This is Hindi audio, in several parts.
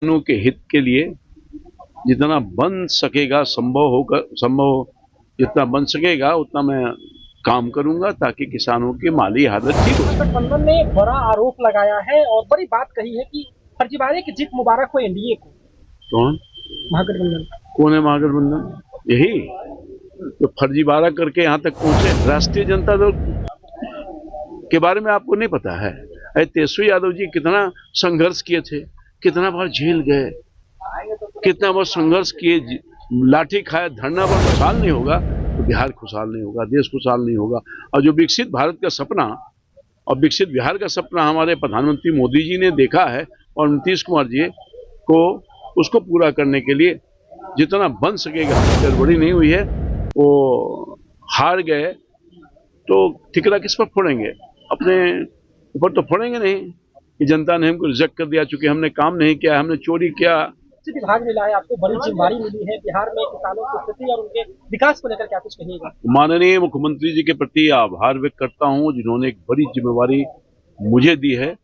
किसानों के हित के लिए जितना बन सकेगा जितना बन सकेगा उतना मैं काम करूंगा ताकि किसानों की माली हालत ठीक हो। गठबंधन ने बड़ा आरोप लगाया है और बड़ी बात कही है कि फर्जीवाड़े की जीत मुबारक हो एनडीए को। कौन महागठबंधन कौन है महागठबंधन? यही तो फर्जीवाड़ा करके यहाँ तक पहुंचे। राष्ट्रीय जनता दल के बारे में आपको नहीं पता है? अरे तेजस्वी यादव जी कितना संघर्ष किए थे, कितना बार जेल गए, कितना बार संघर्ष किए, लाठी खाए, धरना पर खुशहाल नहीं होगा तो बिहार खुशहाल नहीं होगा, देश खुशहाल नहीं होगा। और जो विकसित भारत का सपना और विकसित बिहार का सपना हमारे प्रधानमंत्री मोदी जी ने देखा है और नीतीश कुमार जी को उसको पूरा करने के लिए जितना बन सकेगा, गड़बड़ी नहीं हुई है, वो हार गए तो ठिकरा किस पर फोड़ेंगे? अपने ऊपर तो फोड़ेंगे नहीं कि जनता ने हमको रिजेक्ट कर दिया, चूंकि हमने काम नहीं किया, हमने चोरी किया। विभाग मिला है, आपको बड़ी जिम्मेदारी मिली है बिहार में किसानों की स्थिति और उनके विकास को लेकर क्या कुछ कहिएगा? माननीय मुख्यमंत्री जी के प्रति आभार व्यक्त करता हूं जिन्होंने एक बड़ी जिम्मेवारी मुझे दी है।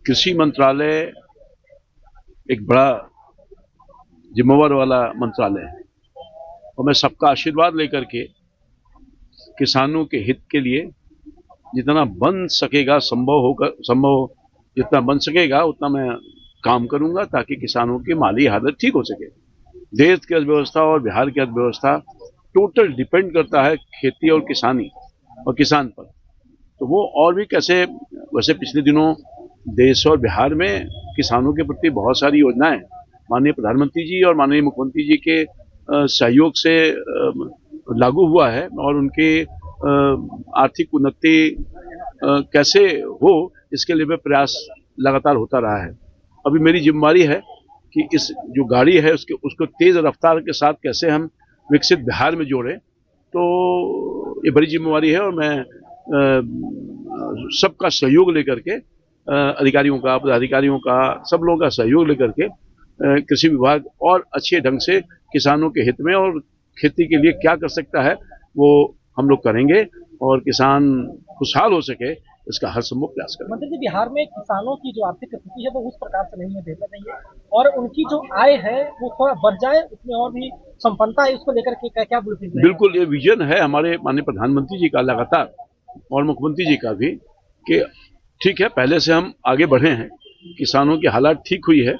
कृषि मंत्रालय एक बड़ा जिम्मेवार वाला मंत्रालय है और मैं सबका आशीर्वाद लेकर के किसानों के हित के लिए जितना बन सकेगा संभव जितना बन सकेगा उतना मैं काम करूंगा ताकि किसानों की माली हालत ठीक हो सके। देश की अर्थव्यवस्था और बिहार की अर्थव्यवस्था टोटल डिपेंड करता है खेती और किसानी और किसान पर। तो वो और भी कैसे, वैसे पिछले दिनों देश और बिहार में किसानों के प्रति बहुत सारी योजनाएं माननीय प्रधानमंत्री जी और माननीय मुख्यमंत्री जी के सहयोग से लागू हुआ है और उनके आर्थिक उन्नति कैसे हो इसके लिए प्रयास लगातार होता रहा है। अभी मेरी जिम्मेदारी है कि इस जो गाड़ी है उसको तेज रफ्तार के साथ कैसे हम विकसित बिहार में जोड़ें। तो ये बड़ी जिम्मेवारी है और मैं सबका सहयोग लेकर के, अधिकारियों का, पदाधिकारियों का, सब लोगों का सहयोग लेकर के कृषि विभाग और अच्छे ढंग से किसानों के हित में और खेती के लिए क्या कर सकता है वो हम लोग करेंगे और किसान खुशहाल हो सके इसका हर संभव प्रयास करेंगे। मंत्री जी, बिहार में किसानों की जो आर्थिक स्थिति है वो उस प्रकार से नहीं है, बेहतर नहीं है और उनकी जो आय है वो थोड़ा बढ़ जाए, उसमें और भी संपन्नता है, उसको लेकर के क्या ब्लूप्रिंट है? बिल्कुल, ये विजन है हमारे माननीय प्रधानमंत्री जी का लगातार और मुख्यमंत्री जी का भी कि ठीक है, पहले से हम आगे बढ़े हैं, किसानों की हालात ठीक हुई है,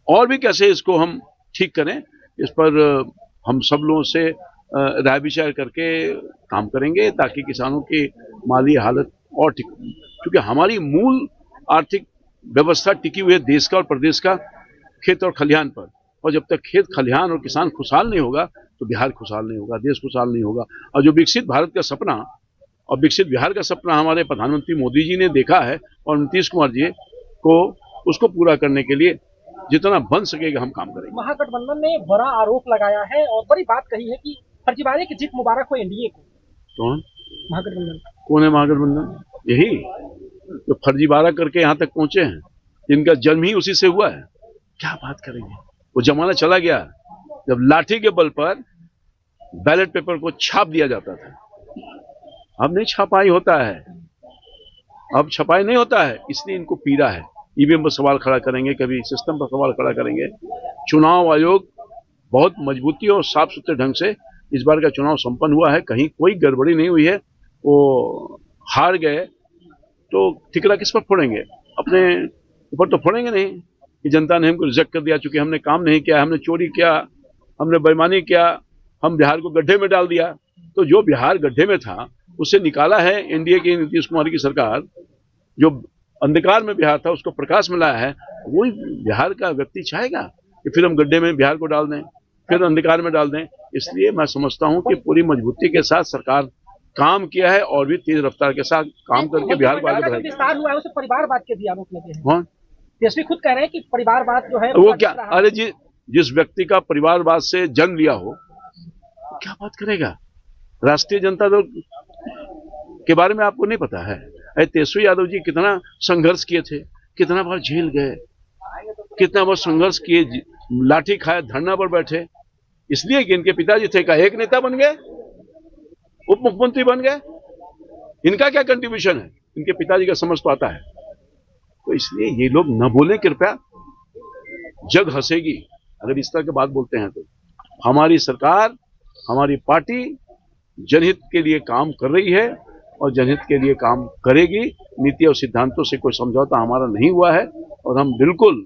और भी कैसे इसको हम ठीक करें इस पर हम सब लोगों से राय विचार करके काम करेंगे ताकि किसानों की माली हालत और ठीक, क्योंकि हमारी मूल आर्थिक व्यवस्था टिकी हुई है देश का और प्रदेश का खेत और खलिहान पर, और जब तक खेत खलिहान और किसान खुशहाल नहीं होगा तो बिहार खुशहाल नहीं होगा, देश खुशहाल नहीं होगा। और जो विकसित भारत का सपना और विकसित बिहार का सपना हमारे प्रधानमंत्री मोदी जी ने देखा है और नीतीश कुमार जी को उसको पूरा करने के लिए जितना बन सकेगा हम काम करेंगे। महागठबंधन ने बड़ा आरोप लगाया है और बड़ी बात कही है कि फर्जीवाड़े की जीत मुबारक हो एनडीए को। कौन महागठबंधन है महागठबंधन? यही तो फर्जीवाड़ा करके यहाँ तक पहुंचे हैं, जिनका जन्म ही उसी से हुआ है। क्या बात करेंगे? वो जमाना चला गया जब लाठी के बल पर बैलेट पेपर को छाप दिया जाता था। अब नहीं छपाई होता है, अब छपाई नहीं होता है, इसलिए इनको पीड़ा है। ईवीएम पर सवाल खड़ा करेंगे, कभी सिस्टम पर सवाल खड़ा करेंगे। चुनाव आयोग बहुत मजबूती और साफ सुथरे ढंग से इस बार का चुनाव संपन्न हुआ है, कहीं कोई गड़बड़ी नहीं हुई है। वो हार गए तो ठिकरा किस पर फोड़ेंगे? अपने ऊपर तो फोड़ेंगे नहीं कि जनता ने हमको रिजेक्ट कर दिया, चूंकि हमने काम नहीं किया, हमने चोरी किया, हमने बेईमानी किया, हम बिहार को गड्ढे में डाल दिया। तो जो बिहार गड्ढे में था उसे निकाला है एनडीए की नीतीश कुमार की सरकार, जो अंधकार में बिहार था उसको प्रकाश में लाया है। वही बिहार का व्यक्ति चाहेगा कि फिर हम गड्ढे में बिहार को डाल दें, फिर अंधकार में डाल दें। इसलिए मैं समझता हूं कि पूरी मजबूती के साथ सरकार काम किया है और भी तेज रफ्तार के साथ काम करके बिहार को आगे बढ़ाएगी। विस्तार हुआ है उसे परिवारवाद के भी आरोप लगे हैं। कौन? तेजस्वी खुद कह रहे हैं कि परिवारवाद जो है वो क्या? अरे जी, जिस व्यक्ति का परिवारवाद से जन्म लिया हो क्या बात करेगा? राष्ट्रीय जनता दल के बारे में आपको नहीं पता है? अरे तेजस्वी यादव जी कितना संघर्ष किए थे, कितना बार जेल गए, कितना बार संघर्ष किए, लाठी खाए, धरना पर बैठे, इसलिए कि इनके पिताजी थे का एक नेता बन गए, उप मुख्यमंत्री बन गए। इनका क्या कंट्रीब्यूशन है? इनके पिताजी का समझ तो आता है। तो इसलिए ये लोग न बोलें कृपया, जग हंसेगी अगर इस तरह की बात बोलते हैं तो। हमारी सरकार, हमारी पार्टी जनहित के लिए काम कर रही है और जनहित के लिए काम करेगी। नीति और सिद्धांतों से कोई समझौता हमारा नहीं हुआ है और हम बिल्कुल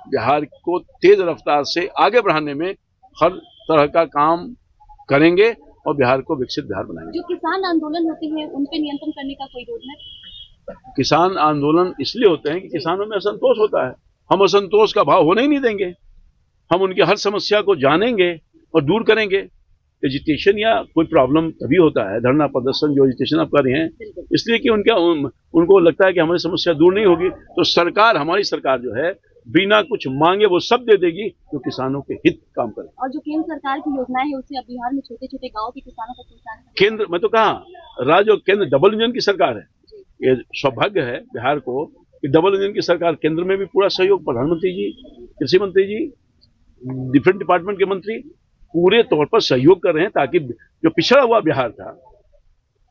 बिहार को तेज रफ्तार से आगे बढ़ाने में हर तरह का काम करेंगे और बिहार को विकसित बिहार बनाएंगे। जो किसान आंदोलन होते हैं उन पे नियंत्रण करने का कोई रोड है? किसान आंदोलन इसलिए होते हैं कि किसानों में असंतोष होता है। हम असंतोष का भाव होने ही नहीं देंगे। हम उनकी हर समस्या को जानेंगे और दूर करेंगे। एजिटेशन या कोई प्रॉब्लम तभी होता है, धरना प्रदर्शन जो एजिटेशन आप कर रहे हैं, इसलिए कि उनको लगता है कि हमारी समस्या दूर नहीं होगी। तो सरकार, हमारी सरकार जो है, बिना कुछ मांगे वो सब दे देगी जो किसानों के हित काम करे। और जो केंद्र सरकार की योजनाएं है उससे अब बिहार में छोटे छोटे गाँव के किसानों को पहुंचाना है। केंद्र, मैं तो कहा, राज्य और केंद्र डबल इंजन की सरकार है। ये सौभाग्य है बिहार को कि डबल इंजन की सरकार, केंद्र में भी पूरा सहयोग, प्रधानमंत्री जी, कृषि मंत्री जी, डिफरेंट डिपार्टमेंट के मंत्री पूरे तौर पर सहयोग कर रहे हैं ताकि जो पिछड़ा हुआ बिहार था,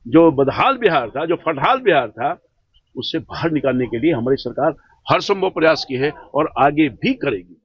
जो बदहाल बिहार था, जो फटहाल बिहार था, उससे बाहर निकालने के लिए हमारी सरकार हर संभव प्रयास की है और आगे भी करेगी।